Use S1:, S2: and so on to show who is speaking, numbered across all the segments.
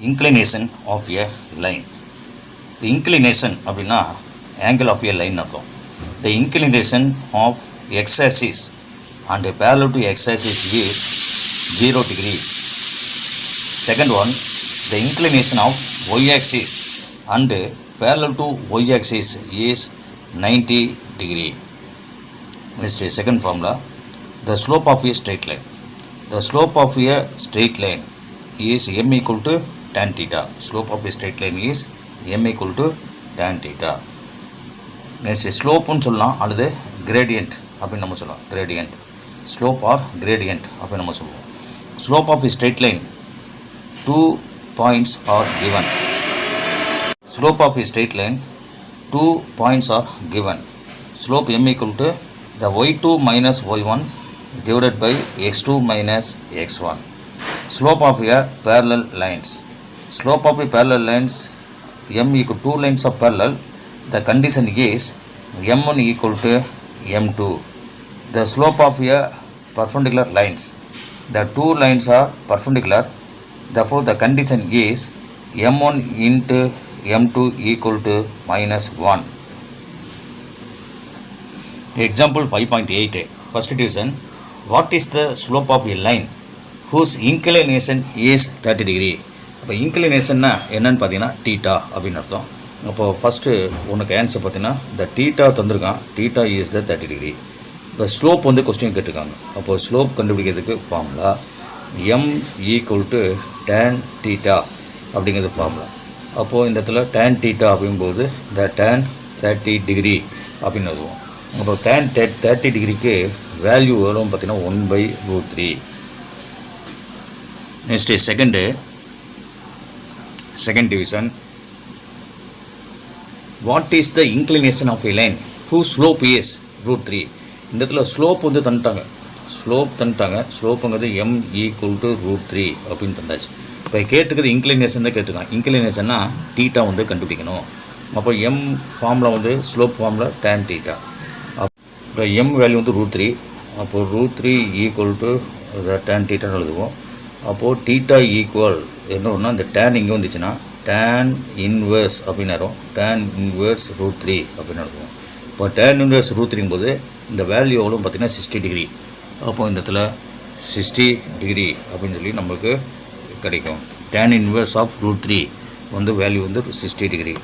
S1: inclination of a line. The inclination அப்படின்னா angle of a line அர்த்தம். The inclination of x-axis and parallel to x-axis is 0 degree. Second one, the inclination of y-axis and parallel to y-axis is 90 degree. Next, second formula, the slope of a straight line. The slope of a straight line is m equal to tan theta. Slope of a straight line is m equal to tan theta. Next, slope னு சொல்லலாம் அல்லது gradient அப்படின்னு நம்ம சொல்லலாம். Gradient, slope or gradient அப்படின்னு நம்ம சொல்லுவோம். Slope of a straight line, 2 points are given. Slope of a straight line, 2 points are given. Slope m equal to the y2 minus y1 divided by x2 minus x1. Slope of a parallel lines. Slope of a parallel lines, m equal to 2 lines of parallel. The condition is m1 equal to m2. The slope of a perpendicular lines. The two lines are perpendicular. Therefore, the condition is m1 into m2 equal to minus 1. Example 5.8. First division. What is the slope of a line whose inclination is 30 degree? இப்போ இன்க்ளினேஷன்னா என்னன்னு பார்த்தீங்கன்னா theta அப்படின்னு அர்த்தம். அப்போது first உனக்கு answer பார்த்தீங்கன்னா இந்த theta தந்திருக்கான். Theta is the 30 degree. இப்போ ஸ்லோப் வந்து கொஸ்டின் கேட்டிருக்காங்க. அப்போது ஸ்லோப் கண்டுபிடிக்கிறதுக்கு formula m equal to tan theta அப்படிங்கிறது ஃபார்முலா. அப்போது இந்த இடத்துல tan டீட்டா அப்படிங்கும்போது இந்த tan 30 டிகிரி அப்படின்னு வருவோம். அப்போ tan 30 டிகிரிக்கு வேல்யூ வரும் பார்த்தீங்கன்னா 1/√3. Next second division. What is the inclination of a line whose slope is √3? இந்த இடத்துல ஸ்லோப் வந்து தந்துட்டாங்க. ஸ்லோப்புங்கிறது m ஈக்குவல் டு √3 அப்படின்னு தந்தாச்சு. இப்போ கேட்டுக்கிறது இன்க்ளினேஷன் தான் கேட்டுருக்காங்க. இன்க்ளினேஷன்னா டீட்டா வந்து கண்டுபிடிக்கணும். அப்போ m ஃபார்முலா வந்து ஸ்லோப் ஃபார்முலா tan டீட்டா. இப்போ m வேல்யூ வந்து √3. அப்போது √3 ஈக்குவல் டு tan டீட்டான்னு எழுதுவோம். அப்போது டீட்டா ஈக்குவல் என்னன்னா இந்த tan இங்கே வந்துச்சுன்னா tan இன்வர்ஸ் அப்படின்னு வரும். tan இன்வர்ஸ் √3 அப்படின்னு எழுதுவோம். இப்போ tan இன்வர்ஸ் √3 போது இந்த வேல்யூ எவ்வளோ பார்த்தீங்கன்னா 60 டிகிரி. அப்போது இந்த இடத்துல 60 டிகிரி அப்படின்னு சொல்லி நம்மளுக்கு கிடைக்கும். tan இன்வர்ஸ் ஆஃப் √3 வந்து வேல்யூ வந்து 60 டிகிரி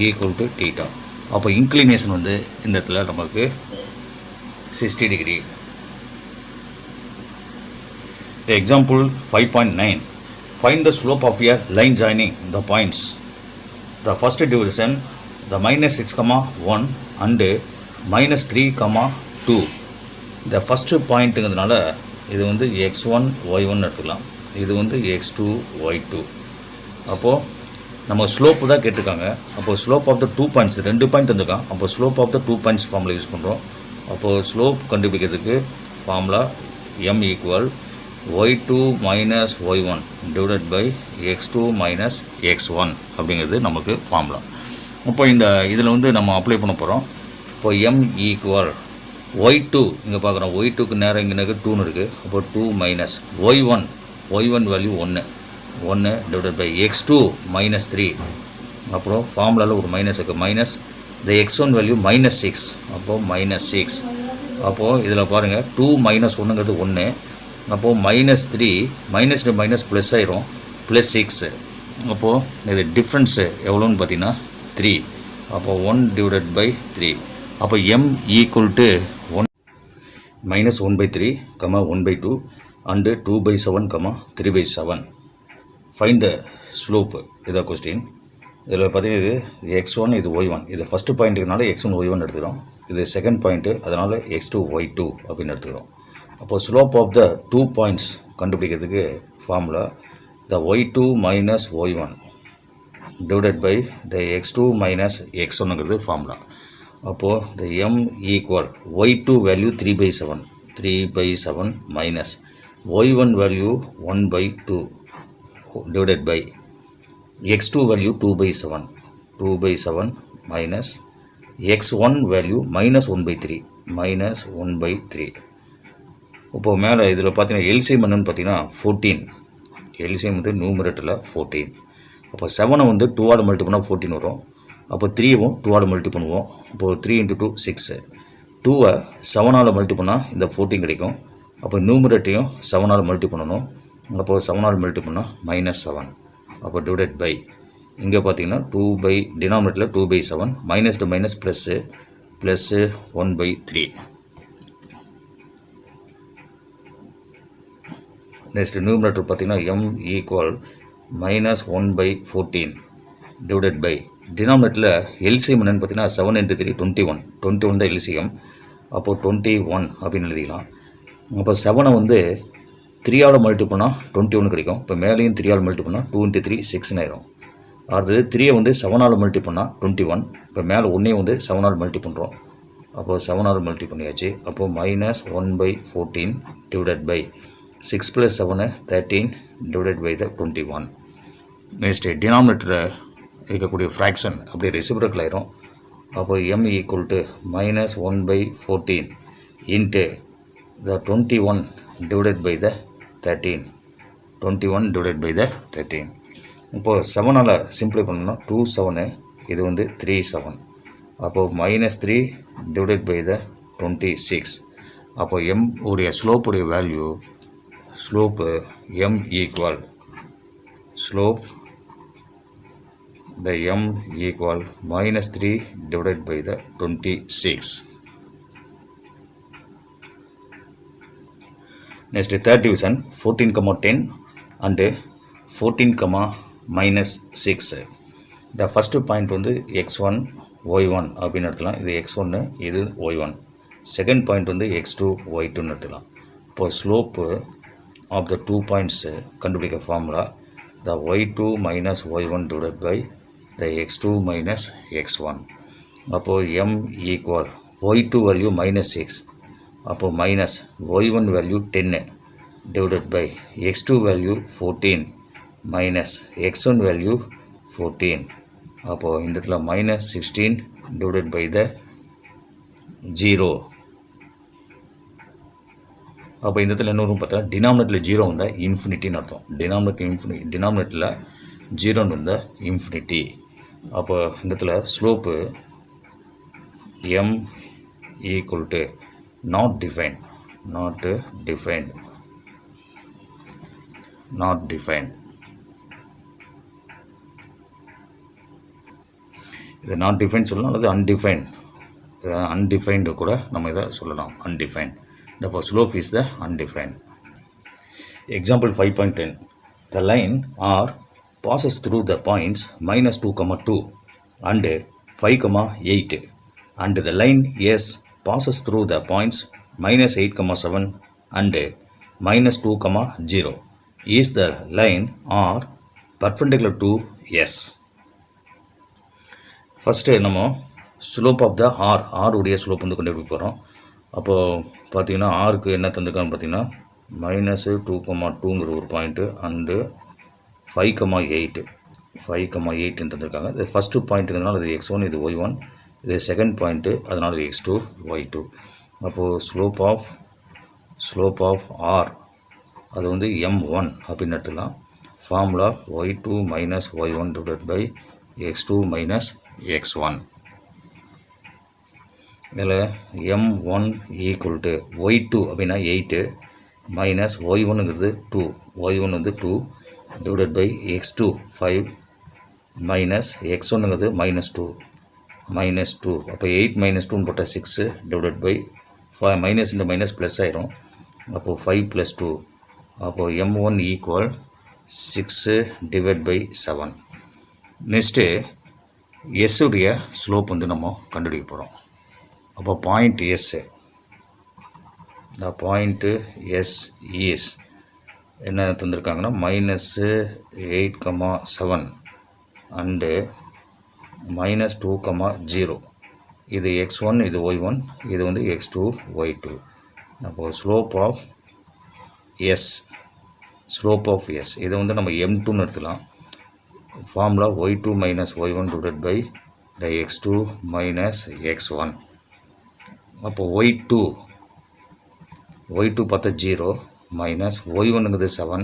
S1: ஈக்குவல் டு டீட்டா. அப்போ இன்க்ளினேஷன் வந்து இந்த இடத்துல நமக்கு 60 degree. Example 5.9. Find the slope of a line joining the points. The first division, the minus 6, 1 and minus 3, 2. The first pointங்கிறதுனால இது வந்து x1 y1 எடுத்துக்கலாம். இது வந்து x2 y2. அப்போது நம்ம ஸ்லோப்பு தான் கேட்டிருக்காங்க. அப்போது slope of the 2 points 2 point தந்துருக்கான். அப்போ slope of the 2 points formula use பண்ணுறோம். அப்போது ஸ்லோப் கண்டுபிடிக்கிறதுக்கு formula m equal y2 minus y1 divided by x2 minus x1 அப்படிங்கிறது நமக்கு ஃபார்முலா. அப்போ இந்த இதில் வந்து நம்ம அப்ளை பண்ண போகிறோம். இப்போ m ஈக்குவல் y2 இங்கே பார்க்குறோம். y2க்கு நேரம் இங்கே இருக்குது 2ன்னு இருக்குது. அப்போ 2 minus y1 value 1 divided by x2 minus 3. அப்புறம் ஃபார்முலாவில் ஒரு மைனஸ் இருக்குது. Minus the x1 value minus 6. அப்போது மைனஸ் 6. அப்போது இதில் பாருங்கள் 2 மைனஸ் 1ங்கிறது 1. அப்போது மைனஸ் 3 மைனஸ் மைனஸ் ப்ளஸ் ஆயிரும் ப்ளஸ் 6. அப்போது இது டிஃப்ரென்ஸு எவ்வளோன்னு பார்த்தீங்கன்னா 3. அப்போது 1 டிவைடட் பை 3. அப்போ m equal to 1 minus 1/3, 1/2 and 2/7, 3/7. Find the slope. இதான் கொஸ்டின். இதில் பார்த்தீங்கன்னா இது x1 இது y1. இது ஃபஸ்ட்டு பாயிண்ட்டுக்குனால x1 y1 எடுத்துக்கிறோம். இது செகண்ட் பாயிண்ட்டு அதனால் x2 y2 அப்படின்னு எடுத்துக்கிறோம். அப்போது ஸ்லோப் ஆஃப் த 2 பாயிண்ட்ஸ் கண்டுபிடிக்கிறதுக்கு formula the y2 minus y1 divided by the x2 minus x1ங்கிறது ஃபார்முலா. அப்போது the m equal y2 value 3/7 minus y1 value 1/2 divided by x2 value 2/7 minus x1 value minus 1/3 இப்போ மேலே இதில் பார்த்தீங்கன்னா LCM என்னன்னு பார்த்தீங்கன்னா 14. LCM வந்து நியூமரேட்டரில் 14. அப்போ 7 வந்து 2 மல்டி பண்ணால் 14 வரும். அப்போ 3வும் 2 மல்டி பண்ணுவோம். அப்போது 3 × 2 6. 2வை 7 மல்டி பண்ணால் இந்த 14 கிடைக்கும். அப்போ நியூமரேட்டரையும் 7 மல்டி பண்ணணும். அப்போது 7 மல்டி பண்ணால் -7. அப்போ டிவைடட் பை இங்கே பார்த்தீங்கன்னா 2 டினாமினேட்டரில் 2/7 minus to minus plus 1/3. Next numerator பார்த்தீங்கன்னா m ஈக்குவல் -1/14 டிவைடட் பை டினாமினேட்டரில் எல்சிஎம் என்னென்னு பார்த்தீங்கன்னா 7 × 3 21 தான் எல்சிஎம். அப்போது 21 அப்படின்னு எழுதிக்கலாம். அப்போ 7 வந்து 3 மல்டி பண்ணால் 21 கிடைக்கும். இப்போ மேலேயும் 3 மல்டி பண்ணால் 2 × 3 6 ஆயிரும். அடுத்தது 3 வந்து 7 மல்டி பண்ணால் 21. இப்போ மேலே 1 வந்து 7 மல்டி பண்ணுறோம். அப்போது 7 மல்டி பண்ணியாச்சு. அப்போது -1/14 divided by 6 + 7 13 divided by 21. Next டினாமினேட்டரில் இருக்கக்கூடிய ஃப்ராக்ஷன் அப்படியே ரெசிப்ரோக்கல் ஆயிரும். அப்போ m equal to -1/14 into 21 divided by 13. 21 divided by 13. இப்போது 7ஆல் சிம்ப்ளை பண்ணோம்னா 2 7, இது வந்து 3 7. அப்போது -3 டிவைடட் பை 26. அப்போ m உடைய ஸ்லோப்புடைய value m equal m equal -3 divided by 26. Next third division 14, 10 and 14, -6. The first point வந்து x1 y1 அப்படின்னு எடுத்துக்கலாம். இது x1 இது y1. செகண்ட் பாயிண்ட் வந்து x2 y2 எடுத்துக்கலாம். இப்போ ஸ்லோப்பு ஆஃப் த 2 பாயிண்ட்ஸ் கண்டுபிடிக்க formula the y2 minus y1 divided by the x2 minus x1. அப்போது m ஈக்குவல் y2 வேல்யூ -6. அப்போது minus y1 value 10 divided by x2 value 14 minus x1 value 14. அப்போது இந்த இடத்துல -16 divided by 0. அப்போ இந்த இடத்துல என்ன வரும் பார்த்தா டினாமினேட்டரில் 0 வந்தால் இன்ஃபினிட்டின்னு அர்த்தம். டினாமினேட்டரில் 0 வந்தால் இன்ஃபினிட்டி. அப்போ இந்த இடத்துல slope m equal to not defined. இது நாட் டிஃபைன் சொல்லலாம், அல்லது அன்டிஃபைன்டு கூட நம்ம இதை சொல்லலாம். Undefine. therefore slope is the undefined. Example 5.10. The line R passes through the points -2, 2 and 5, 8 and the line S passes through the points -8, 7 and -2, 0. Is the line R perpendicular to S? First நம்ம slope of the R உடைய slope வந்து கண்டுபிடிக்க போகிறோம். அப்போது பார்த்தீங்கன்னா ஆருக்கு என்ன தந்திருக்கான்னு பார்த்தீங்கன்னா -2, 2ங்கிற ஒரு பாயிண்ட்டு அண்டு 5, 8 தந்திருக்காங்க. இது ஃபஸ்ட்டு பாயிண்ட்டுங்கிறதுனால இது x1, இது y1, இது செகண்ட் பாயிண்ட்டு, அதனால் இது x2, y2. அப்போது ஸ்லோப் ஆஃப் R அது வந்து m1 அப்படின்னு எடுத்துக்கலாம். Formula y2 minus y1 divided by x2 minus x1. இதில் m1 ஈக்குவல் டு y2 அப்படின்னா 8 மைனஸ் y1ங்கிறது 2, y1 வந்து 2 டிவைடட் பை x2 5 மைனஸ் x1ங்கிறது -2. அப்போ 8 - 2 போட்டால் 6 divided by minus into minus plus ஆயிரும். அப்போது 5 + 2. அப்போது m1 equal 6 divide by 7. Next S உடைய ஸ்லோப் வந்து நம்ம கண்டுபிடிக்க போகிறோம். அப்போ பாயிண்ட் எஸ், இந்த பாயிண்ட்டு எஸ் இஸ் என்ன தந்திருக்காங்கன்னா -8, 7 அண்டு -2, 0. இது x1, இது y1, இது வந்து x2, y2. அப்போது ஸ்லோப் ஆஃப் எஸ் இதை வந்து நம்ம m2ன்னு எடுத்துக்கலாம். Formula y2 minus y1 divided by the x2 minus x1. அப்போ y2 பார்த்தா 0 மைனஸ் y1ங்கிறது 7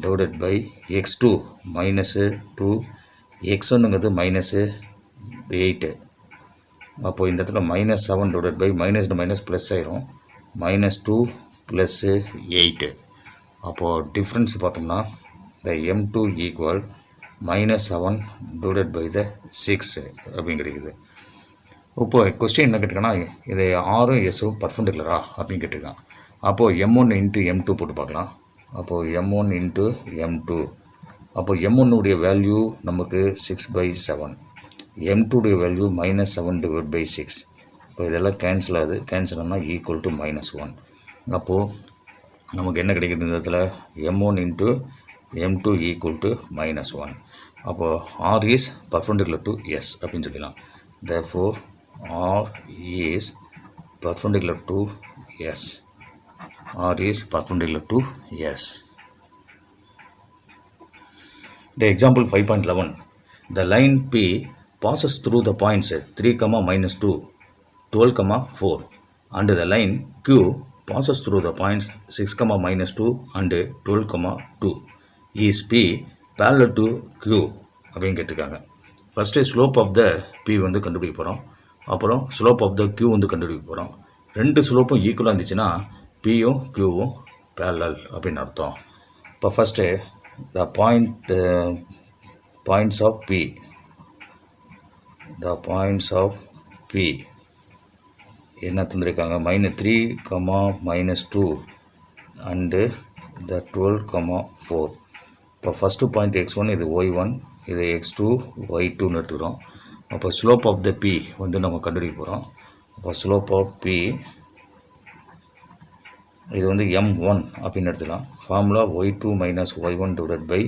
S1: divided by x2 minus 2 x1ங்கிறது minus 8. அப்போ இந்த இடத்துல minus 7 divided by minus minus plus ஆயிரும் minus 2 plus 8. அப்போ டிஃப்ரென்ஸ் பார்த்தோம்னா the m2 equal minus 7 divided by the 6 அப்படின்னு கிடைக்குது. இப்போ கொஸ்டின் என்ன கேட்டிருக்காங்கன்னா இது ஆரும் எஸ்ஸும் பர்பெண்டிகுலரா அப்படின்னு கேட்டிருக்கான். அப்போது m1 இன்ட்டு m2 போட்டு பார்க்கலாம். அப்போது m1 இன்ட்டு m2 அப்போது m1உடைய வேல்யூ நமக்கு 6/7, m2உடைய வேல்யூ -7 divided by 6. இப்போ இதெல்லாம் கேன்சல் ஆகுது. கேன்சல் ஆனால் ஈக்குவல் டு -1. அப்போது நமக்கு என்ன கிடைக்குது இந்த இடத்துல m1 into m2 equal to -1. அப்போது r is perpendicular to s அப்படின்னு சொல்லிடலாம். therefore r is perpendicular to s. r is perpendicular to s. The example 5.11. The line P passes through the points 3, -2, 12, 4 and the line Q passes through the points 6, -2 and 12, 2. Is P parallel to Q அப்படின்னு கேட்டிருக்காங்க. First slope of the P வந்து கண்டுபிடிக்க போகிறோம். அப்புறம் slope of the Q வந்து கண்டுபிடிக்க போகிறோம். ரெண்டு ஸ்லோப்பும் ஈக்குவலாக இருந்துச்சுன்னா Pயும் Qவும் பேரலல் அப்படின்னு அர்த்தம். இப்போ first the points of P. The points of P என்ன தந்திருக்காங்க -3, -2 அண்டு த 12, 4. இப்போ ஃபஸ்ட்டு பாயிண்ட் x1 இது y1, இது x2 y2ன்னு எடுத்துக்கிறோம். அப்போ ஸ்லோப் ஆஃப் த P வந்து நம்ம கண்டுபிடிக்க போகிறோம். அப்போ ஸ்லோப் ஆஃப் P இது வந்து m1 அப்படின்னு எடுத்துக்கலாம். Formula y2 minus y1 divided by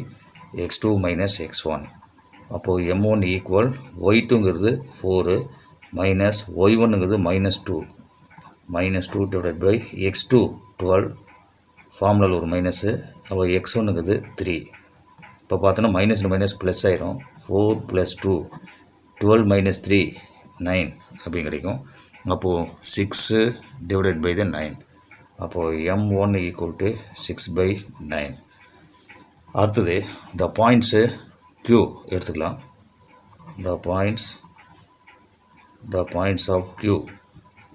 S1: x2 minus x1. அப்போது m1 ஈக்குவல் y2ங்கிறது 4 மைனஸ் y1ங்கிறது -2 டிவைடட் பை x2 12. ஃபார்முலாவில் ஒரு மைனஸு. அப்போ x1ங்கிறது 3. இப்போ பார்த்தோன்னா மைனஸ் ப்ளஸ் ஆயிரும். 4 + 2 12 - 3 9 அப்படி கிடைக்கும். அப்போது 6 டிவைடட் பை த 9. அப்போது m1 ஈக்குவல் டு 6/9. அடுத்தது த பாயிண்ட்ஸு Q எடுத்துக்கலாம். The points of Q.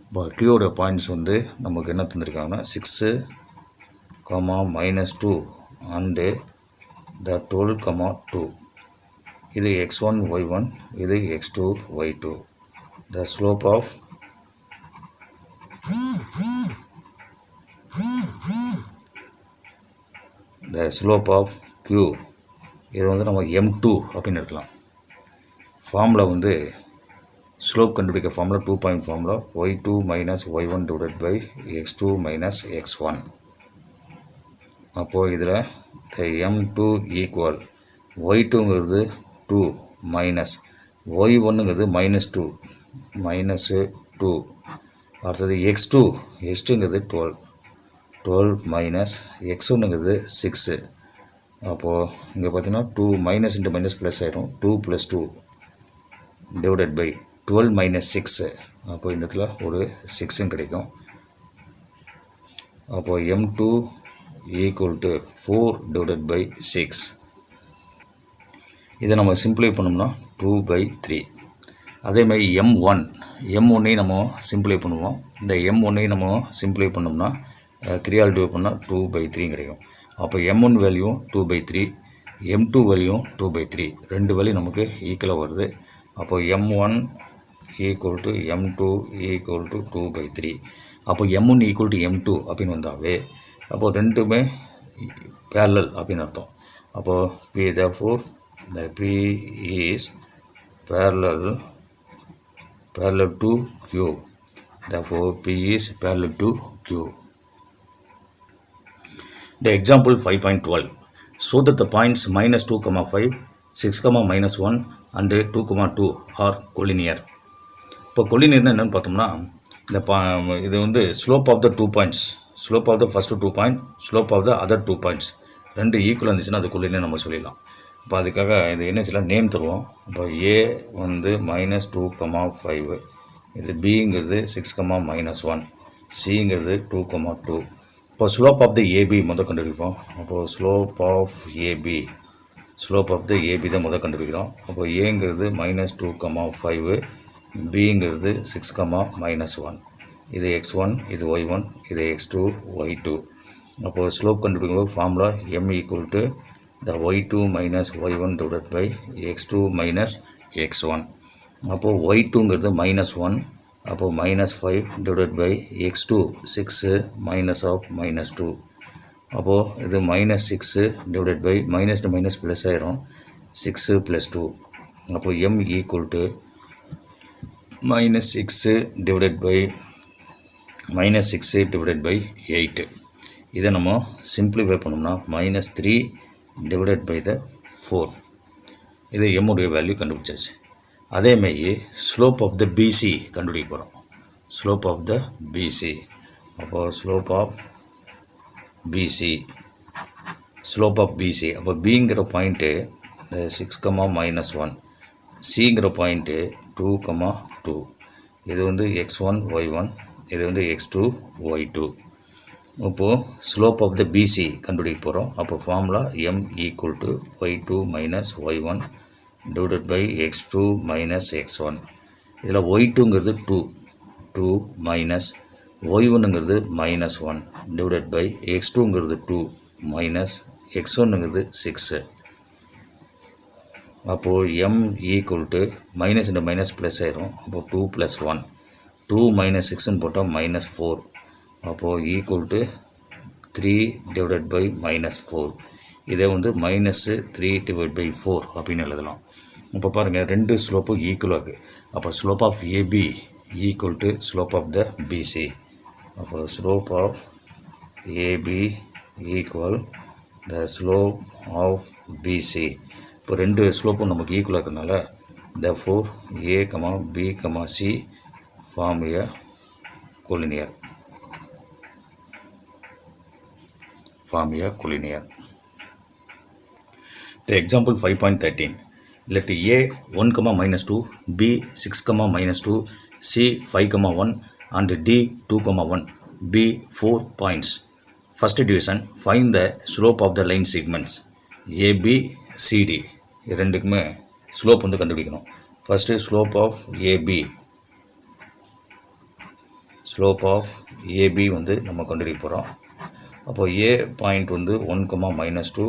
S1: இப்போ Qயோட பாயிண்ட்ஸ் வந்து நமக்கு என்ன தந்திருக்காங்கன்னா 6, -2 அண்டு த 12, 2. இது x1 y1, இது x2 y2. The slope of Q இது வந்து நம்ம m2 அப்படின்னு எடுத்துக்கலாம். ஃபார்முலா வந்து ஸ்லோப் கண்டுபிடிக்க formula 2 point formula y2 minus y1 divided by x2 minus x1. அப்போது இதில் the m2 ஈக்குவல் y2ங்கிறது 2 மைனஸ் y1ங்கிறது -2 அடுத்தது x2ங்கிறது 12 மைனஸ் x1ங்கிறது 6. அப்போது இங்கே பார்த்தீங்கன்னா 2 மைனஸ் இன்ட்டு மைனஸ் ப்ளஸ் ஆயிரும். 2 + 2 டிவைடட் பை 12 - 6. அப்போது இந்த இடத்துல ஒரு 6 கிடைக்கும். அப்போது m2 equal to 4 divided by 6. இதை நம்ம சிம்பிளை பண்ணோம்னா 2/3. அதேமாதிரி m1ஐயும் நம்ம சிம்பிளை பண்ணுவோம். இந்த m1ஐயும் நம்ம சிம்பிளை பண்ணோம்னா 3 ஆல் டிவைட் பண்ணால் 2/3 கிடைக்கும். அப்போ m1 வேல்யூ 2/3, m2 வேல்யூ 2/3. ரெண்டு வேல்யூ நமக்கு ஈக்குவலாக வருது. அப்போ m1 equal to m2 equal to 2/3. அப்போ m1 ஈக்குவல் டு m2 அப்படின்னு வந்தாவே அப்போது ரெண்டுமே பேரலல் அப்படின்னு அர்த்தம். அப்போது P therefore the P is parallel to Q. Therefore P is parallel to Q. The example 5.12. So that the points -2, 5, 6, -1 and 2, 2 are collinear. இப்போ கொலினியர்னா என்னென்னு பார்த்தோம்னா இந்த இது வந்து slope of the 2 points, slope of the first 2 point, slope of the other 2 points ரெண்டு equal இருந்துச்சுன்னா அது collinear நம்ம சொல்லிடலாம். இப்போ அதுக்காக இது என்ன செய்யலாம், நேம் தருவோம். இப்போ ஏ வந்து -2, 5, இது பிங்கிறது 6, -1, சிங்கிறது 2, 2. இப்போ ஸ்லோப் ஆஃப் த ஏபி முதல் கண்டுபிடிப்போம். அப்போது ஸ்லோப் ஆஃப் ஏபி தான் முதல் கண்டுபிடிக்கிறோம். அப்போ ஏங்கிறது -2,5, பிங்கிறது 6,-1. இது x1, இது y1, இது x2, y2. அப்போது ஸ்லோப் கண்டுபிடிக்கும்போது formula m equal to the y2 minus y1 divided by x2 minus x1. அப்போது y2ங்கிறது -1, அப்போது -5 divided by x2 6 minus of -2. அப்போது இது -6 divided by minus ப்ளஸ் ஆயிரும் 6 + 2. அப்போது m equal to -6 divided by 8. இதை நம்ம சிம்பிளிஃபை பண்ணோம்னா -3 divided by the 4. இது எம்முடைய வேல்யூ கண்டுபிடிச்சாச்சு. அதேமாதிரி ஸ்லோப் ஆஃப் த பிசி கண்டுபிடிக்க போகிறோம். ஸ்லோப் ஆஃப் த பிசி, அப்போது ஸ்லோப் ஆஃப் பிசி அப்போ பிங்கிற பாயிண்ட்டு 6,-1, சிங்கிற பாயிண்ட்டு 2,2. இது வந்து x1 y1, இது வந்து x2 y2. இப்போது ஸ்லோப் ஆஃப் த பிசி கண்டுபிடிக்க போகிறோம். அப்போ formula m equal to y2 minus y1 divided by x2 minus x1. இதில் y2ங்கிறது 2 minus y1ங்கிறது -1 divided by x2ங்கிறது 2 minus x1ங்கிறது 6. அப்போது m ஈக்குவல் டு மைனஸ் இந்த மைனஸ் ப்ளஸ் ஆயிரும். அப்போது 2 + 1, 2 - 6ன்னு போட்டால் -4. அப்போது ஈக்குவல் டு 3 divided by -4. இதை வந்து -3 divided by 4 அப்படின்னு எழுதலாம். இப்போ பாருங்கள், ரெண்டு ஸ்லோப்பும் ஈக்குவலாக இருக்குது. அப்போ slope of AB equal to slope of the BC. அப்போ slope of AB equal the slope of BC. இப்போ ரெண்டு ஸ்லோப்பும் நமக்கு ஈக்குவலாக இருக்கிறதுனால therefore a, b, c form a collinear. The example 5.13. Let a 1, -2, b 6, -2, c 5, 1 and d 2, 1 be 4 points. First division, find the slope of the line segments AB, CD. இது ரெண்டுக்குமே slope வந்து கண்டுபிடிக்கணும். First slope of AB வந்து நம்ம கண்டுபிடிக்க போகிறோம். அப்போது ஏ point வந்து 1, -2,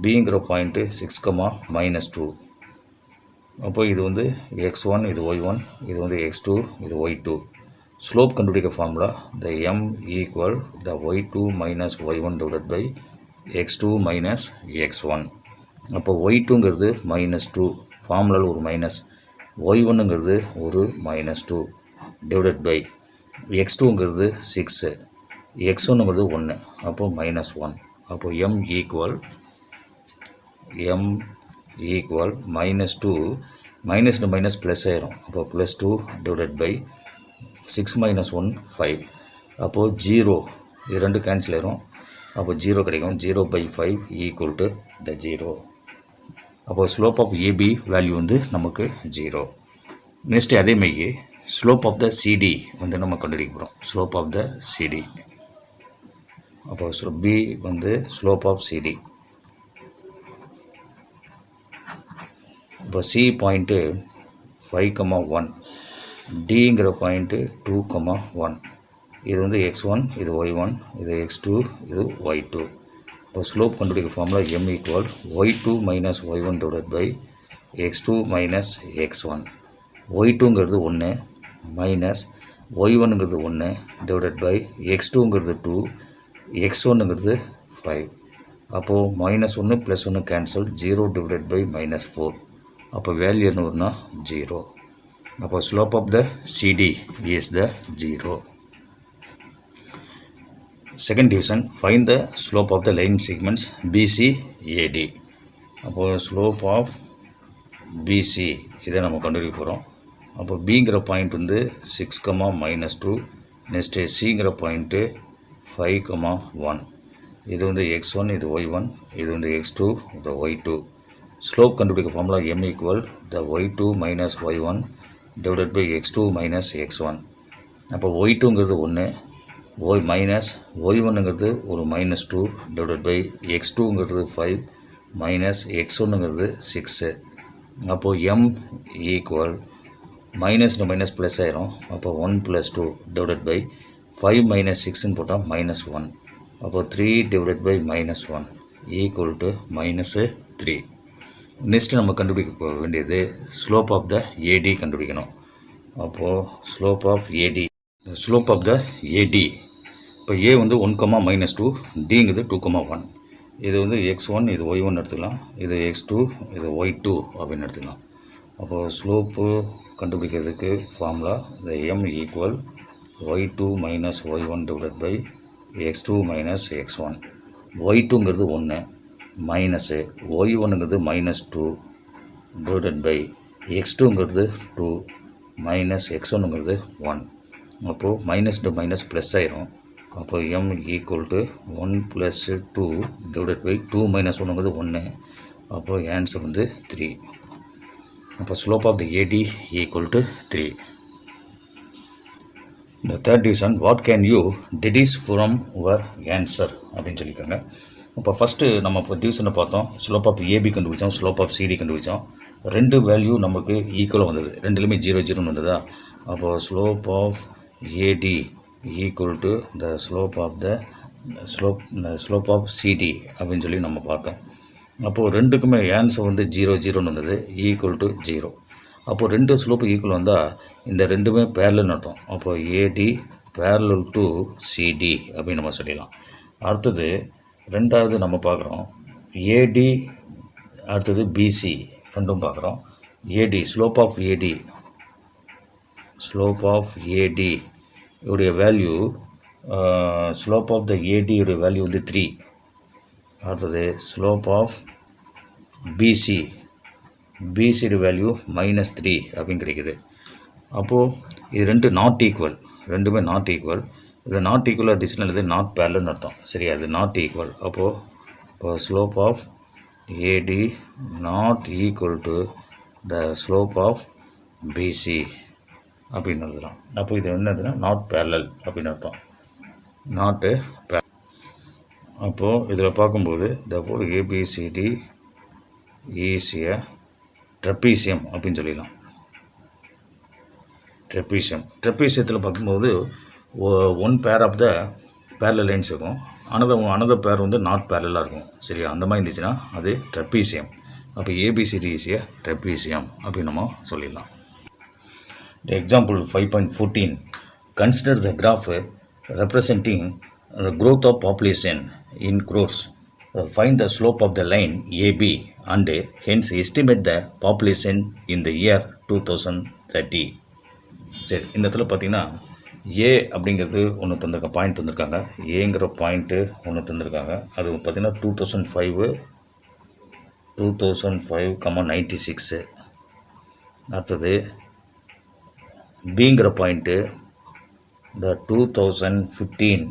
S1: பிங்கிற பாயிண்ட்டு 6, -2. அப்போ இது வந்து x1, இது y1, இது வந்து x2, இது y2. ஸ்லோப் கண்டுபிடிக்க formula the m equal the y2 minus y1 divided by x2 minus x1. அப்போ y2ங்கிறது -2, ஃபார்முலாவில் ஒரு மைனஸ், y1ங்கிறது ஒரு -2 டிவைடட் பை x2ங்கிறது 6, x1ங்கிறது 1, அப்போ -1. அப்போ m equal -2, minus minus plus ஆயிரும். அப்போ +2 டிவைடட் பை 6 - 1 5. அப்போது 0, இது ரெண்டு கேன்சல் ஆயிரும். அப்போ 0 கிடைக்கும். 0/5 ஈக்குவல் டு த 0. அப்போது ஸ்லோப் ஆஃப் ஏபி வேல்யூ வந்து நமக்கு 0. நெக்ஸ்ட்டு அதேமாதிரி ஸ்லோப் ஆஃப் த சிடி வந்து நம்ம கண்டுபிடிக்க போகிறோம். ஸ்லோப் ஆஃப் த சிடி, அப்போது பி வந்து ஸ்லோப் ஆஃப் சிடி. இப்போ சி பாயிண்ட்டு 5, 1, டிங்கிற பாயிண்ட்டு 2, 1. இது வந்து x1, இது y1, இது x2, இது y2. இப்போ ஸ்லோப் கண்டுபிடிக்க formula m equal y2 minus y1 divided by x2 minus x1. y2ங்கிறது 1 மைனஸ் y1ங்கிறது 1 டிவைடட் பை x2ங்கிறது 2, x1ங்கிறது 5. அப்போது -1 + 1 கேன்சல், 0 டிவைடட் பை -4. அப்போ வேல்யூ என்ன வரும்னா 0. அப்போ slope of the CD is the 0. Second division, find the slope of the line segments BC AD. அப்போது ஸ்லோப் ஆஃப் பிசி இதை நம்ம கண்டுபிடிக்க போகிறோம். அப்போ பிங்கிற பாயிண்ட் வந்து 6, -2, நெக்ஸ்ட்டு சிங்கிற பாயிண்ட்டு 5, 1. இது வந்து x1, இது y1, இது வந்து x2, இது y2. ஸ்லோப் கண்டுபிடிக்க formula m equal the y2 minus y1 divided by x2 minus x1. அப்போ y2ங்கிறது 1 ஒய் மைனஸ் ஒய் ஒன்றுங்கிறது ஒரு -2 டிவைடட் பை x2ங்கிறது 5 மைனஸ் x1ங்கிறது 6. அப்போது M equal minus minus plus ஆயிரும். அப்போ 1 + 2 டிவைடட் பை 5 - 6ன்னு போட்டால் -1. அப்போது 3 divided by -1 equal to -3. Next நம்ம கண்டுபிடிக்க வேண்டியது ஸ்லோப் ஆஃப் த ஏடி கண்டுபிடிக்கணும். அப்போது ஸ்லோப் ஆஃப் த ஏடி இப்போ ஏ வந்து 1, -2, டிங்கிறது 2, 1. இது வந்து x1, இது y1 எடுத்துக்கலாம், இது x2, இது y2 அப்படின்னு எடுத்துக்கலாம். அப்போது ஸ்லோப்பு கண்டுபிடிக்கிறதுக்கு ஃபார்முலா இந்த m equal y2 - y1 divided by x2 - x1. y2ங்கிறது 1 மைனஸு y1ங்கிறது -2 டிவைடட் பை x2ங்கிறது 2 மைனஸ் x1ங்கிறது 1. அப்போது மைனஸ் டு மைனஸ் ப்ளஸ் ஆயிரும். அப்போது m equal to 1 + 2 divided by 2 - 1ங்கிறது 1. அப்போது ஆன்சர் வந்து 3. அப்போ slope of the AD equal to 3. இந்த third division what can you deduce from your answer அப்படின்னு சொல்லியிருக்காங்க. இப்போ ஃபஸ்ட்டு நம்ம இப்போ டிவிஷனை பார்த்தோம். ஸ்லோப் ஆஃப் ஏபி கண்டுபிடிச்சோம், ஸ்லோப் ஆஃப் சிடி கண்டுபிடிச்சோம். 2 வேல்யூ நமக்கு ஈக்குவலாக வந்தது, ரெண்டுலேயுமே 0 வந்ததா. அப்போது slope of AD equal to the slope of CD அப்படின்னு சொல்லி நம்ம பார்த்தோம். அப்போது ரெண்டுக்குமே ஆன்சர் வந்து 0 வந்தது, ஈக்குவல் டு 0. அப்போது 2 ஸ்லோப்பு ஈக்குவல் வந்தால் இந்த ரெண்டுமே பேரலல்னு அர்த்தம். அப்போது ஏடி பேரலல் டு சிடி அப்படின்னு நம்ம சொல்லிடலாம். அடுத்தது ரெண்டாவது நம்ம பார்க்குறோம் ஏடி, அடுத்தது பிசி ரெண்டும் பார்க்குறோம். ஏடி ஸ்லோப் ஆஃப் ஏடி உடைய வேல்யூ, ஸ்லோப் ஆஃப் த ஏடி உடைய வேல்யூ வந்து 3. அடுத்தது ஸ்லோப் ஆஃப் பிசியோட வேல்யூ -3 அப்படின்னு கிடைக்குது. அப்போது இது ரெண்டுமே நாட் ஈக்குவல். இது நாட் ஈக்குவலாக இருந்துச்சுன்னா இது நாட் பேரலல்னு அர்த்தம். சரியா, அது நாட் ஈக்குவல். அப்போது slope of AD not equal to the slope of BC அப்படின்னு எழுதலாம். அப்போ இது என்னதுன்னா நாட் பேரலல் அப்படின்னு அர்த்தம், நாட்டு அப்போது இதில் பார்க்கும்போது therefore ABCD is a trapezium அப்படின்னு சொல்லிடலாம். ட்ரெப்பீசியத்தில் பார்க்கும்போது one pair of the parallel lines இருக்கும், அனதர் பேர் வந்து நாட் பேரலாக இருக்கும். சரியா, அந்த மாதிரி இருந்துச்சுன்னா அது ட்ரெப்பீசியம். அப்போ ஏபிசிடி இஸ் எ ட்ரெப்பீசியம் அப்படின்னு நம்ம சொல்லிடலாம். Example 5.14 consider the graph representing the growth of population in crores. Find the slope of the line AB and hence estimate the population in the year 2030. சரி, இந்த இடத்துல பார்த்தீங்கன்னா ஏ அப்படிங்கிறது ஒன்று தந்திருக்காங்க, பாயிண்ட் தந்திருக்காங்க. ஏங்கிற பாயிண்ட்டு ஒன்று தந்திருக்காங்க. அது பார்த்திங்கன்னா 2005,96. அடுத்தது பிங்கிற பாயிண்ட்டு இந்த 2015,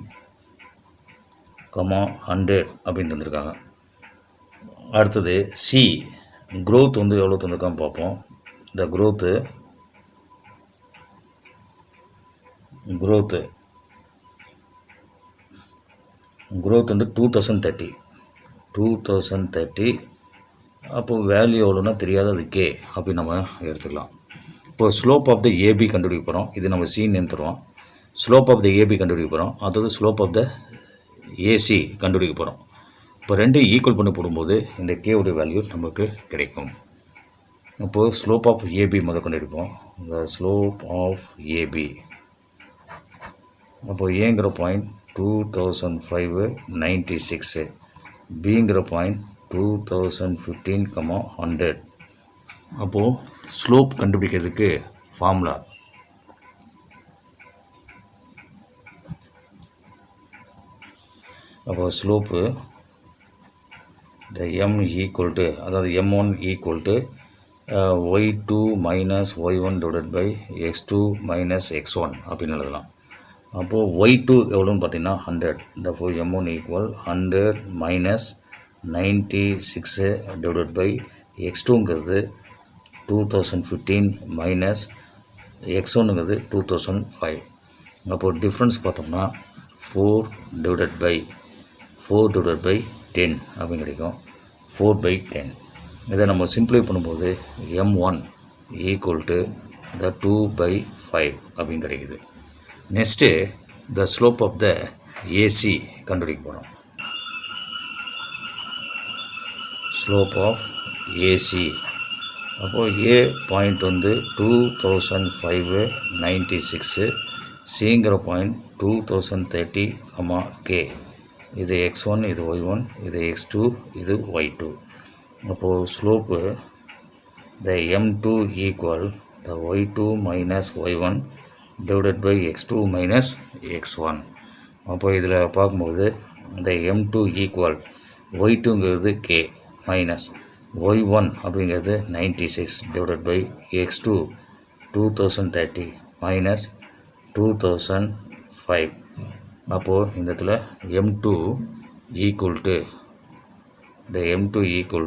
S1: 100 அப்படின்னு தந்திருக்காங்க. அடுத்தது சி க்ரோத் வந்து எவ்வளோ தந்திருக்கான்னு பார்ப்போம். இந்த க்ரோத்து வந்து 2030. அப்போது வேல்யூ எவ்வளோன்னா தெரியாது, அது கே அப்படின்னு நம்ம எடுத்துக்கலாம். இப்போது ஸ்லோப் ஆஃப் த ஏபி கண்டுபிடிக்க போகிறோம். இது நம்ம சின்னு தருவோம். ஸ்லோப் ஆஃப் த ஏபி கண்டுபிடிக்க போகிறோம், அதாவது ஸ்லோப் ஆஃப் த ஏசி கண்டுபிடிக்க போகிறோம். இப்போ ரெண்டும் ஈக்குவல் பண்ணி போடும்போது இந்த கேவுடைய வேல்யூ நமக்கு கிடைக்கும். இப்போது ஸ்லோப் ஆஃப் ஏபி முதல் கண்டுபிடிப்போம். இந்த ஸ்லோப் ஆஃப் ஏபி அப்போது ஏங்கிற பாயிண்ட் 2005,96, பிங்கிற பாயிண்ட் 2015, 100. அப்போது ஸ்லோப் கண்டுபிடிக்கிறதுக்கு ஃபார்முலா அப்போது ஸ்லோப்பு இந்த எம் ஈக்குவல் டு, அதாவது m1 equal to y2 minus y1 divided by x2 minus x1 அப்படின்னு எழுதலாம். அப்போது y2 எவ்வளோன்னு பார்த்தீங்கன்னா 100. இந்த m1 ஈக்குவல் 100 மைனஸ் 96 டிவைடட் பை x2ங்கிறது 2015 மைனஸ் x1ங்கிறது 2005. அப்போது டிஃப்ரென்ஸ் பார்த்தோம்னா 4/10 அப்படின்னு கிடைக்கும். 4/10. இதை நம்ம சிம்பிளை பண்ணும்போது m1 ஈக்குவல் டு த 2/5 அப்படின்னு கிடைக்குது. Next the slope of the AC கண்டுபிடிக்க போகிறோம். ஸ்லோப் ஆஃப் ஏசி அப்போது ஏ பாயிண்ட் வந்து 2005/96, சிங்கிற பாயிண்ட் 2030, கே. இது x1, இது y1, இது x2, இது y2. அப்போது slope the m2 equal the y2 minus y1 divided by x2 minus x1. அப்போ இதில் பார்க்கும்போது இந்த m2 equal y2ங்கிறது k minus y1 அப்படிங்கிறது 96 டிவைடட் பை x2 2030 மைனஸ் 2005. அப்போது இந்த இடத்துல m2 equal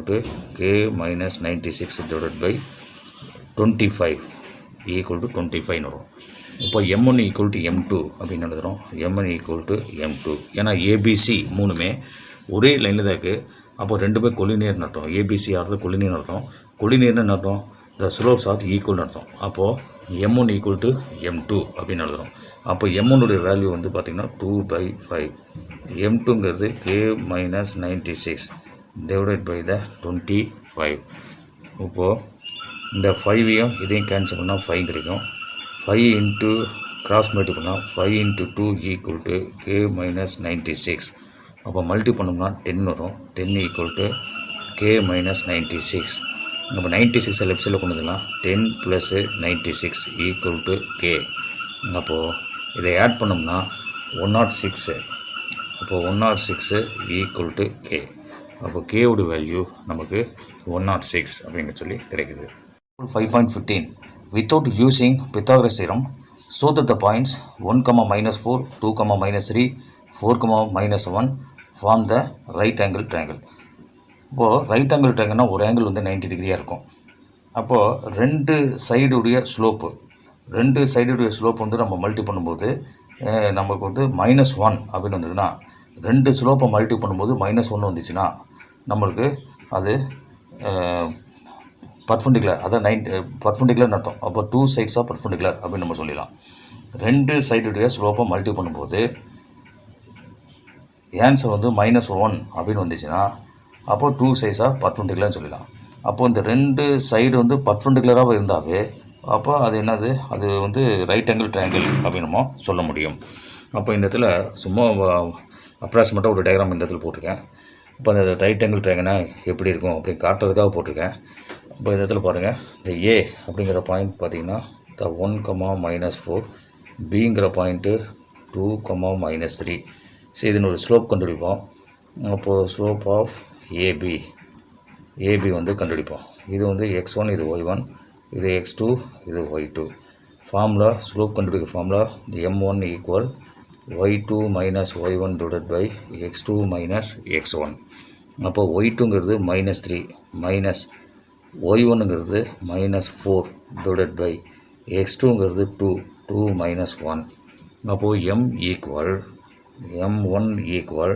S1: to k minus 96 divided by 25 equal to 25 வரும். இப்போ m1 ஈக்குவல் டு m2 அப்படின்னு எழுதுகிறோம். m1 ஈக்குவல் டு m2 ஏன்னா ஏபிசி மூணுமே ஒரே லைனில் தான் இருக்குது. அப்போது ரெண்டு பேர் கொலினியர்னு அர்த்தம். ஏபிசி ஆகிறது கொலினியர்னு அர்த்தம். கொலினியர்னு அர்த்தம் த ஸ்லோப்ஸ் ஆஃப் ஈக்குவல்னு அர்த்தம். அப்போது m1 ஈக்குவல் டு m2 அப்படின்னு எழுதுகிறோம். அப்போ m1உடைய வேல்யூ வந்து பார்த்திங்கன்னா 2/5. m2ங்கிறது k minus 96 divided by the 25. இப்போது இந்த 5ஐயும் இதையும் கேன்சல் பண்ணால் 5 கிடைக்கும். 5 இன்ட்டு கிராஸ் மல்டி பண்ணால் 5 into 2 equal to k minus 96. அப்போ மல்டி பண்ணோம்னா 10 வரும். 10 ஈக்குவல் டு k மைனஸ் 96. நம்ம 96 லெஃப்ட் சைடில் கொண்டு வந்துடலாம். 10 + 96 ஈக்குவல் டு k. அப்போது இதை ஆட் பண்ணோம்னா 106. அப்போது 106 ஈக்குவல் டு k. அப்போ கேவோட வேல்யூ நமக்கு 106 அப்படின்னு சொல்லி கிடைக்குது. 5.15 without using Pythagoras theorem, show that the points 1, -4, 2, -3, 4, -1 form the right angle triangle. இப்போது ரைட் ஆங்கிள் ட்ரையாங்கிள்னா ஒரு ஆங்கிள் வந்து 90 டிகிரியாக இருக்கும். அப்போது ரெண்டு சைடுடைய ஸ்லோப்பு வந்து நம்ம மல்டி பண்ணும்போது நமக்கு வந்து -1 அப்படின்னு வந்ததுன்னா, ரெண்டு ஸ்லோப்பை மல்டி பண்ணும்போது -1 வந்துச்சுன்னா நம்மளுக்கு அது பர்பெண்டிகுலர், அதான் பர்பெண்டிகுலர்னு அர்த்தம். அப்போ 2 sides ஆஃப் பர்பெண்டிகுலர் அப்படின்னு நம்ம சொல்லிடலாம். ரெண்டு சைடுடைய ஸ்லோப்பை மல்டி பண்ணும்போது ஆன்சர் வந்து -1 அப்படின்னு வந்துச்சுன்னா அப்போது 2 sides ஆஃப் பர்பெண்டிகுலர்னு சொல்லலாம். அப்போது இந்த ரெண்டு சைடு வந்து பர்பெண்டிகுலராக இருந்தாவே அப்போ அது என்னது, அது வந்து ரைட் ஆங்கிள் ட்ரையாங்கிள் அப்படின்னு நம்ம சொல்ல முடியும். அப்போ இந்த இடத்துல சும்மா அப்ராக்சிமேட்டாக ஒரு டயக்ராம் இந்த இடத்துல போட்டிருக்கேன். இப்போ அந்த ரைட் ஆங்கிள் ட்ரையாங்கிள்னா எப்படி இருக்கும் அப்படின்னு காட்டுறதுக்காக போட்டிருக்கேன். இப்போ இந்த இடத்துல பாருங்கள், இந்த ஏ அப்படிங்கிற பாயிண்ட் பார்த்திங்கன்னா த 1, -4, பிங்கிற பாயிண்ட்டு 2, -3. சரி, இதனோட ஸ்லோப் கண்டுபிடிப்போம். அப்போது ஸ்லோப் ஆஃப் ஏபி வந்து கண்டுபிடிப்போம். இது வந்து x1, இது y1, இது x2, இது y2. ஃபார்முலா ஸ்லோப் கண்டுபிடிக்க formula m1 equal y2 minus y1 divided by x2 minus x1. அப்போ y2ங்கிறது -3 மைனஸ் y1ங்கிறது -4 டிவைடட் பை x2ங்கிறது 2 மைனஸ் 1. அப்போது m1 equal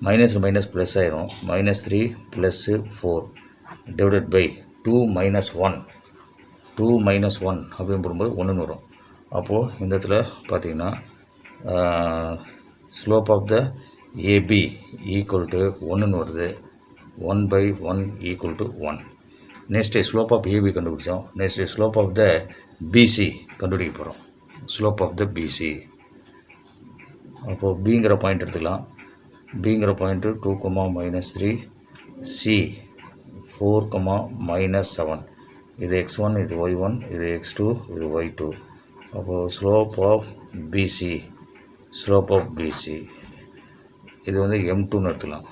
S1: minus minus plus ஆயிரும். -3 + 4 டிவைடட் பை 2 மைனஸ் 1 அப்படின்னு போடும்போது 1 வரும். அப்போது இந்த இடத்துல பார்த்திங்கன்னா slope of the AB equal to 1 வருது. 1/1 equal to 1. Next slope of AB கண்டுபிடிச்சோம். Next slope of the BC கண்டுபிடிக்க போகிறோம். ஸ்லோப் ஆஃப் த பிசி அப்போது பிங்கிற பாயிண்ட் எடுத்துக்கலாம். பிங்கிற பாயிண்ட்டு 2, -3, சி 4, -7. இது x1, இது y1, இது x2, இது y2. அப்போது ஸ்லோப் ஆஃப் பிசி இது வந்து m2ன்னு எடுத்துக்கலாம்.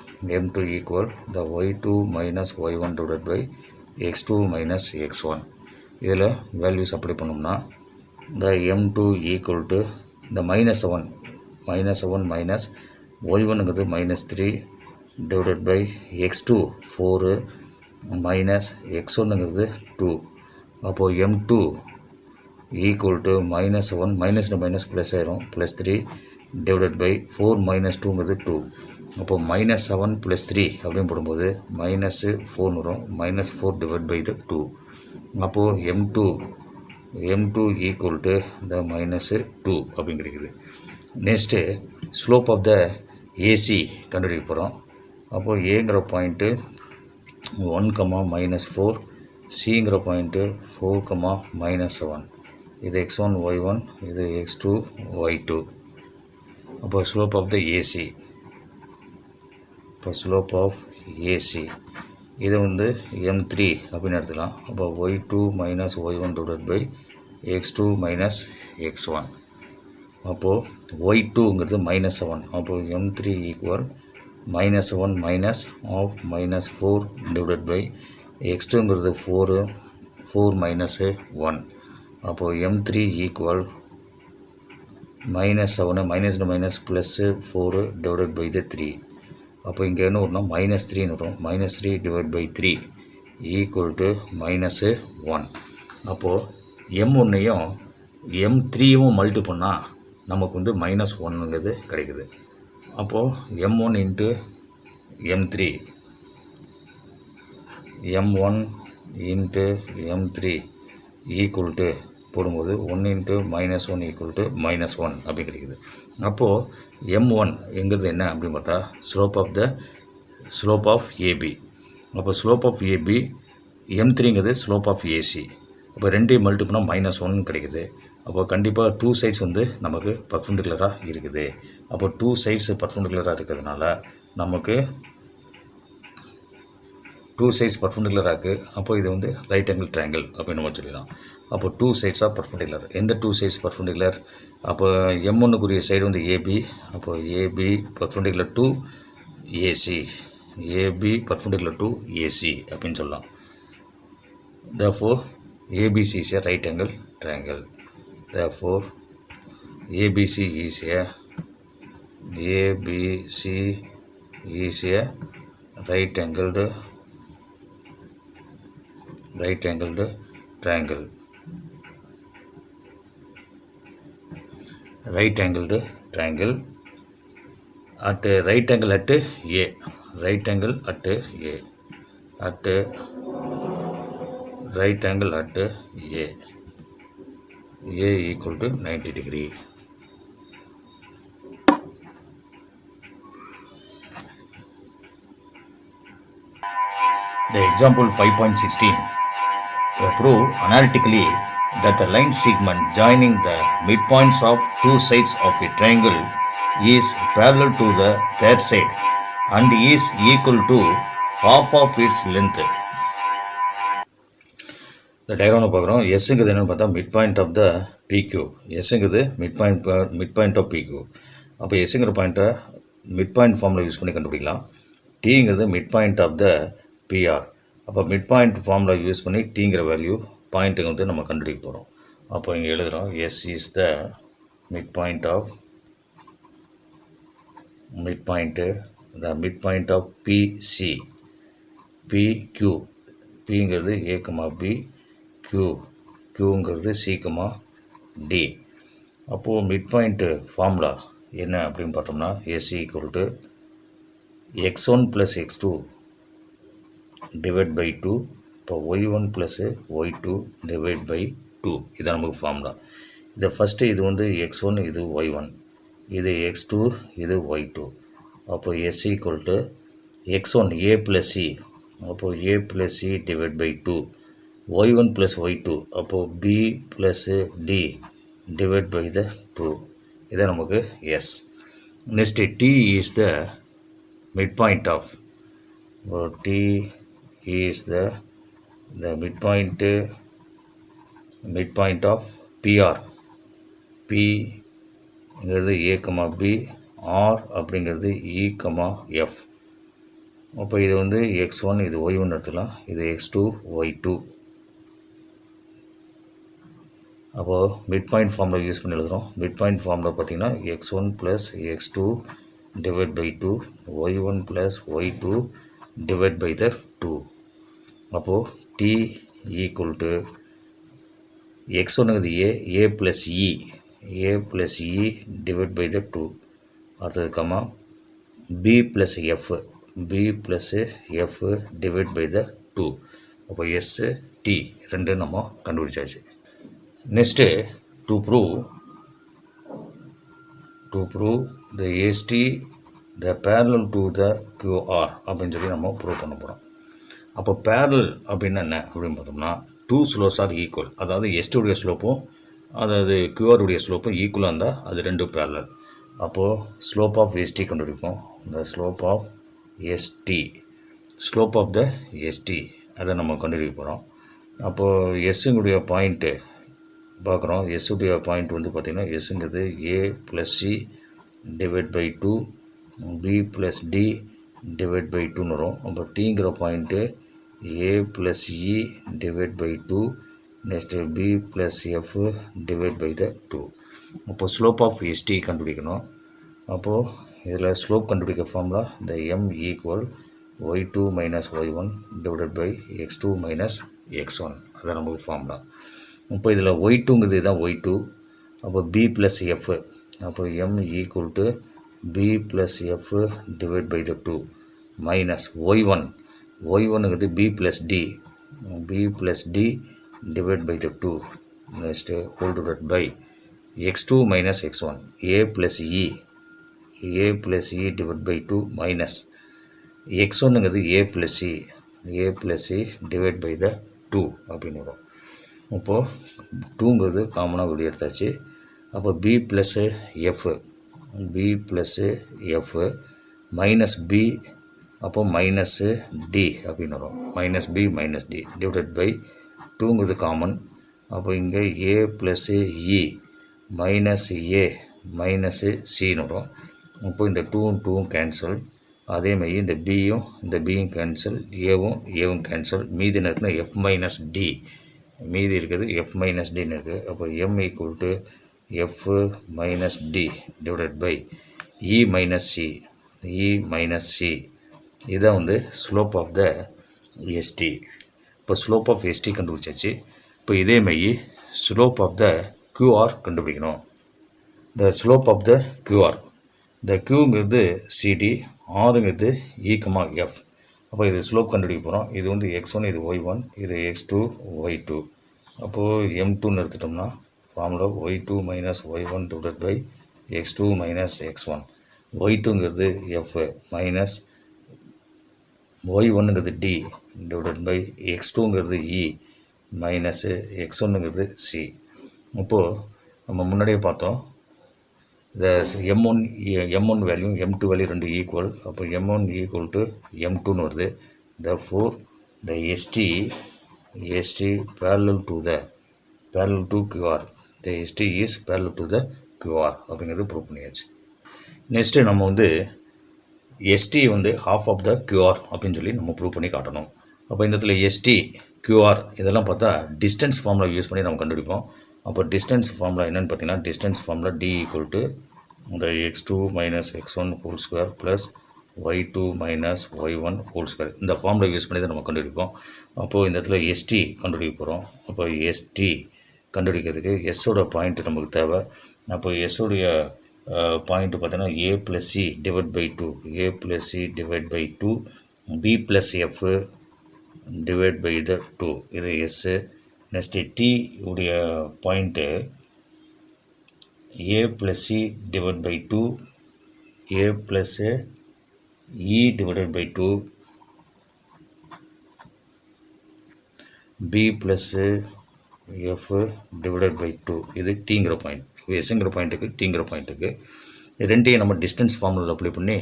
S1: m2 equal the y2 minus y1 divided by x2 minus x1. இதில் வேல்யூஸ் அப்ளை பண்ணோம்னா இந்த m2 ஈக்குவல் டு இந்த -7 மைனஸ் y1ங்கிறது -3 டிவைடட் பை x2 4 மைனஸ் x1ங்கிறது 2. அப்போது m2 equal to -7 minus minus plus ஆயிரும். +3 டிவைடட் பை 4 மைனஸ் 2ங்கிறது 2. அப்போ -7 + 3 அப்படின்னு போடும்போது -4 வரும். -4 டிவைட் பை த 2. அப்போது m2 ஈக்குவல் டு த -2 அப்படின்னு கிடைக்குது. Next slope of the AC கண்டுபிடிக்க போகிறோம். அப்போது ஏங்கிற பாயிண்ட்டு 1, -4, சிங்கிற பாயிண்ட்டு 4, -7. இது x1 y1, இது x2 y2. அப்போ ஸ்லோப் ஆஃப் த ஏசி, இப்போ ஸ்லோப் ஆஃப் ஏசி இதை வந்து m3 அப்படின்னு எடுத்துக்கலாம். அப்போ y2 - y1 divide by x2 - x1. அப்போது y2ங்கிறது -7. அப்போது m3 equal -7 minus of -4 divide by x2ங்கிறது 4 மைனஸ் 1. அப்போது m3 equal -7 minus minus plus 4 divide by the 3. அப்போ இங்கே என்ன வரும்னா -3ன்னு வரும். -3 டிவைட் பை 3 ஈக்குவல் டு -1. அப்போது m1ஐயும் m3யும் மல்டி பண்ணால் நமக்கு வந்து -1ங்கிறது கிடைக்குது. அப்போது m1 into m3 m1 into m3 equal to போடும்போது 1 இன்ட்டு -1 ஈக்குவல் டு -1 அப்படி கிடைக்குது. அப்போது m1 எங்கிறது என்ன அப்படின்னு பார்த்தா ஸ்லோப் ஆஃப் ஏபி. அப்போ ஸ்லோப் ஆஃப் ஏபி, m3ங்கிறது ஸ்லோப் ஆஃப் ஏசி. அப்போ ரெண்டையும் மல்டி பண்ணால் -1 கிடைக்குது. அப்போ கண்டிப்பாக 2 சைட்ஸ் வந்து நமக்கு பர்பெண்டிகுலராக இருக்குது. அப்போ 2 சைட்ஸ் பர்பெண்டிகுலராக இருக்கிறதுனால நமக்கு 2 சைட்ஸ் பர்பெண்டிகுலராக இருக்குது. அப்போ இது வந்து ரைட் ஆங்கிள் ட்ரையாங்கிள் அப்படின்னு நம்ம சொல்லலாம். அப்போ 2 சைட்ஸ் ஆஃப் பர்பெண்டிகுலர். எந்த 2 சைட்ஸ் பர்பெண்டிகுலர்? அப்போ m1க்குரிய சைடு வந்து ஏபி. அப்போ AB perpendicular to AC, AB perpendicular to AC அப்படின்னு சொல்லலாம். therefore ABC is a right angle triangle. Therefore ABC is a right angled triangle. Right angled triangle at right angle at A. Right angle at A. At right angle at A. A equal to 90 degree. The example 5.16. Prove analytically that the line segment joining the midpoints of two sides of a triangle is parallel to the third side and is equal to half of its length. இந்த டயக்ராமை பார்க்குறோம். எஸ்ங்கிறது என்னென்னு பார்த்தா mid point of the PQ. எஸ்ங்கிறது mid point of PQ. அப்போ எஸ்ங்கிற பாயிண்ட்டை mid point ஃபார்மில் யூஸ் பண்ணி கண்டுபிடிக்கலாம். டீங்கிறது mid point of the PR. அப்போ மிட் பாயிண்ட் ஃபார்மில் யூஸ் பண்ணி டீங்கிற வேல்யூ பாயிண்ட்டுக்கு வந்து நம்ம கண்டுபிடிக்க போகிறோம். அப்போ இங்கே எழுதுகிறோம் S is the mid point of BC, PQ. பிங்கிறது ஏ, பி, க்யூங்கிறது சி, டி. அப்போது மிட் பாயிண்ட்டு ஃபார்முலா என்ன அப்படின்னு பார்த்தோம்னா S equal to x1 + x2 divide by 2. இப்போ y1 + y2 டிவைட் பை 2. இதான் நமக்கு ஃபார்முலா. இதை ஃபஸ்ட்டு இது வந்து x1, இது y1, இது x2, இது y2. அப்போது S equal to x1 a + c. அப்போது a + c divide by 2. y1 + y2. அப்போது b + d divide by the 2. இதான் நமக்கு S. Next t is the midpoint of T is the midpoint of PR. Pங்கிறது A, B, R அப்படிங்கிறது E, F. அப்போ இது வந்து x1, இது y1 எடுத்துக்கலாம், இது x2, y2. அப்போது மிட் பாயிண்ட் ஃபார்மில் யூஸ் பண்ணி எழுதுகிறோம். மிட் பாயிண்ட் ஃபார்மில் பார்த்திங்கன்னா x1 + x2 divide by 2, y1 + y2 divide by the 2. அப்போது t ஈக்குவல் டு x1ங்கிறது a + e divide by the 2. அடுத்தது comma B plus F divide by the 2. அப்போ எஸ்ஸு டி ரெண்டு நம்ம கண்டுபிடிச்சாச்சு. Next to prove the ST the parallel to the QR அப்படின்னு சொல்லி நம்ம ப்ரூவ் பண்ண போகிறோம். அப்போ பேரலல் அப்படின்னா என்ன அப்படின்னு பார்த்தோம்னா டூ ஸ்லோப்ஸ் ஆர் ஈக்குவல். அதாவது எஸ்டியுடைய ஸ்லோப்பும் அதாவது கியூஆருடைய ஸ்லோப்பும் ஈக்குவலாக இருந்தால் அது ரெண்டும் பேரலல். அப்போது ஸ்லோப் ஆஃப் எஸ்டி கண்டுபிடிப்போம். இந்த ஸ்லோப் ஆஃப் எஸ்டி அதை நம்ம கண்டுபிடிக்க போகிறோம். அப்போது எஸ்ஸுடைய பாயிண்ட்டு பார்க்குறோம். எஸ்ஸுடைய பாயிண்ட் வந்து பார்த்திங்கன்னா எஸ்ஸுங்கிறது A plus C divide by 2 B plus D divide by 2ன்னு வரும். அப்போ டிங்கிற point A plus E divide by 2 next B plus F divide by the 2. அப்போது ஸ்லோப் ஆஃப் எஸ்டி கண்டுபிடிக்கணும். அப்போது இதில் ஸ்லோப் கண்டுபிடிக்க ஃபார்முலா இந்த M equal y2 minus y1 divided by x2 minus x1. அதான் நமக்கு ஃபார்முலா. இப்போ இதில் y2ங்கிறது தான் y2. அப்போ b ப்ளஸ் எஃப். அப்போ m equal to b plus F divide by the 2 minus y1ங்கிறது b plus D divide by the 2 next whole divide by x2 minus x1 a plus E divide by 2 minus x1ங்கிறது a plus C divide by the 2 அப்படின்னு வரும். இப்போது 2ங்கிறது காமனாக வெளியே எடுத்தாச்சு. அப்போ b plus F minus B அப்போ மைனஸ்ஸு டி அப்படின்னு வரும். Minus B minus D divided by 2ங்கிறது காமன். அப்போ இங்கே A plus E minus A minus சின்னு வரும். இப்போ இந்த 2ம் கேன்சல். அதேமாதிரி இந்த பியும் கேன்சல், ஏவும் கேன்சல். மீதி என்ன இருக்குன்னா எஃப் மைனஸ் டி மீதி இருக்குது. எஃப் மைனஸ் டின்னு இருக்குது. அப்போ M equal to F minus D divided by E minus C இதுதான் வந்து ஸ்லோப் ஆஃப் த எஸ்டி. இப்போ ஸ்லோப் ஆஃப் எஸ்டி கண்டுபிடிச்சாச்சு. இப்போ இதேமாதிரி ஸ்லோப் ஆஃப் த கியூஆர் கண்டுபிடிக்கணும். The slope of the QR, the கியூங்கிறது சிடி, ஆருங்கிறது ஈக்கமா எஃப். அப்போ இது ஸ்லோப் கண்டுபிடிக்க போகிறோம். இது வந்து x1, இது y1, இது x2, y2. அப்போது m2ன்னு எடுத்துட்டோம்னா ஃபார்முலா y2 minus y1 divide by x2 minus x1. y2ங்கிறது எஃப் மைனஸ் y1ங்கிறது டி டிவைட் பை x2ங்கிறது இ மைனஸு x1ங்கிறது சி. இப்போது நம்ம முன்னாடியே பார்த்தோம் இந்த m1 வேல்யூ m2 வேல்யூ ரெண்டு ஈக்குவல். அப்போ m1 ஈக்குவல் டு m2ன்னு வருது. therefore the ST parallel to QR. the ST is parallel to the QR அப்படிங்கிறது ப்ரூவ் பண்ணியாச்சு. நெக்ஸ்ட்டு நம்ம வந்து ST வந்து half of the QR அப்படின்னு சொல்லி நம்ம ப்ரூவ் பண்ணி காட்டணும். அப்போ இந்த இடத்துல ST QR இதெல்லாம் பார்த்தா டிஸ்டன்ஸ் ஃபார்முலா யூஸ் பண்ணி நம்ம கண்டுபிடிப்போம். அப்போ டிஸ்டன்ஸ் ஃபார்முலா என்னென்னு பார்த்தீங்கன்னா distance formula D equal to இந்த x2 minus x1 whole square plus y2 minus y1 whole square. இந்த ஃபார்முலா யூஸ் பண்ணி தான் நம்ம கண்டுபிடிப்போம். அப்போது இந்த இடத்துல ST கண்டுபிடிக்க போகிறோம். அப்போ ST கண்டுபிடிக்கிறதுக்கு எஸ்ஸோட பாயிண்ட்டு நமக்கு தேவை. அப்போ எஸ்ஸோடைய பாயிண்ட்டு பார்த்தீங்கன்னா A plus C divide by 2 B plus F divide by the 2 இது எஸ்ஸு. நெக்ஸ்ட்டு டி உடைய point a plus c divided by 2 a plus e divided by 2 b plus f divided by 2 இது tங்கிற point. எஸ்ங்கிற பாயிண்ட்டுக்கு tங்கிற பாயிண்ட்டுக்கு ரெண்டையும் நம்ம distance formula apply பண்ணி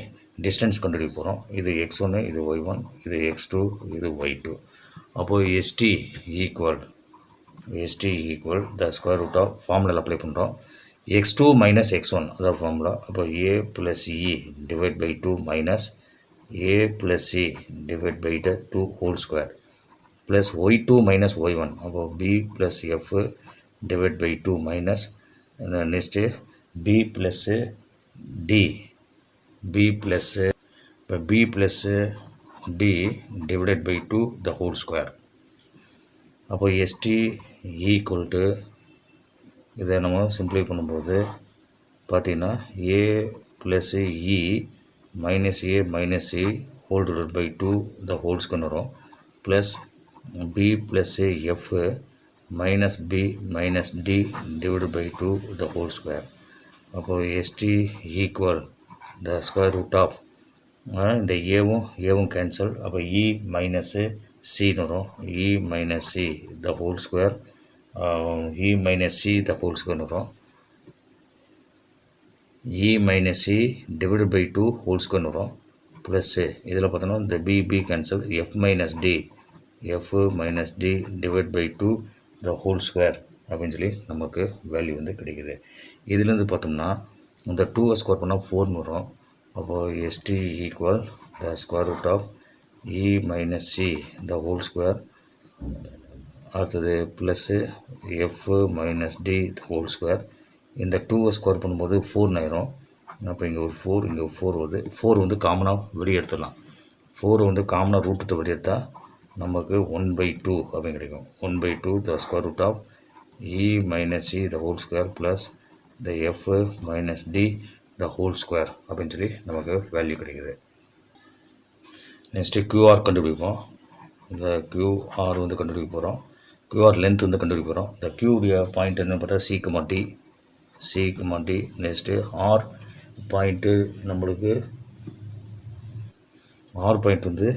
S1: distance கண்டுபிடிக்க போகிறோம். இது x1, இது y1, இது x2, இது y2. அப்போது ST equal the square root of formula apply பண்ணுறோம். x2 மைனஸ் x1 அதான் ஃபார்முலா. அப்போ a plus E divide by 2 minus a plus C divide by the 2 whole square plus y2 minus y1. அப்போ b plus F divide by 2 minus next b plus D இப்போ b plus D divided by 2 the whole square. அப்போ ST equal to இதை நம்ம simply பண்ணும்போது பார்த்திங்கன்னா a plus E minus A minus C whole divide by 2 the whole square வரும் plus B plus F minus B minus D divide by 2 the whole square. அப்போது ST equal the square root of இந்த ஏவும் cancel. அப்போ E minus சின்னு வரும். E minus C the whole square E minus C the whole ஸ்கொயர்னு வரும். E minus C divide by 2 whole ஸ்கொயர்னு வரும் ப்ளஸ்ஸு இதில் பார்த்தோன்னா இந்த B cancel F minus D divide by 2 the whole square அப்படின்னு சொல்லி நமக்கு வேல்யூ வந்து கிடைக்குது. இதுலேருந்து பார்த்தோம்னா இந்த 2 ஸ்கொயர் பண்ணால் 4ன்னு வரும். அப்போது ST equal the square root of E minus C the whole square அடுத்தது plus F minus D the whole square. இந்த 2 ஸ்கொயர் பண்ணும்போது 4 ஆயிரும். அப்போ இங்கே ஒரு 4 இங்கே ஒரு 4 வருது. 4 வந்து காமனாக வெளியே எடுத்துடலாம். 4 வந்து காமனாக ரூட்டு வெளியே எடுத்தால் நமக்கு 1/2 அப்படின்னு கிடைக்கும். 1/2 the square root of E minus C the whole square plus the F minus D the whole square அப்படின்னு சொல்லி நமக்கு வேல்யூ கிடைக்குது. நெக்ஸ்ட்டு கியூஆர் கண்டுபிடிப்போம். இந்த கியூஆர் வந்து கண்டுபிடிக்க போகிறோம். கியூஆர் லென்த் வந்து கண்டுபிடிக்க போகிறோம். இந்த கியூடைய பாயிண்ட் என்னன்னு பார்த்தா C comma D. Next R point நம்மளுக்கு ஆர் பாயிண்ட் வந்து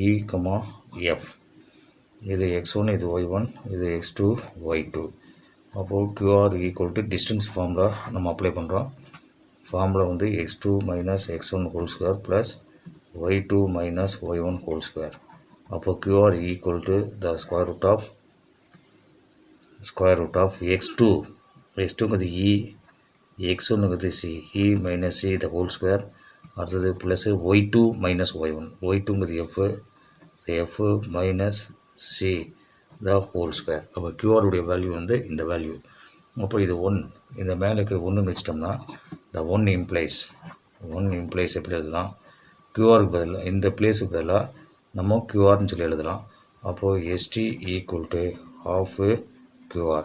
S1: இ கமா எஃப். இது x1 இது y1 இது x2 y2. அப்போது QR equal to distance formula நம்ம அப்ளை பண்ணுறோம். ஃபார்முலா வந்து x2 minus x1 whole square plus y2 minus y1 whole square. அப்போது QR equal to the square root of x2ங்கிறது E x1ங்கிறது C E minus C the whole square. அடுத்தது plus y2 minus y1ங்கிறது F minus C the whole square. அப்போ கியூஆருடைய value வந்து இந்த value. அப்போ இது 1 இந்த மேலே இருக்கிற 1 வச்சிட்டோம்னா த ஒன் இம்ப்ளைஸ் எப்படி எழுதலாம்? கியூஆருக்கு பதிலாக இந்த பிளேஸுக்கு பதிலாக நம்ம கியூஆர்னு சொல்லி எழுதலாம். அப்போது ST equal to half QR.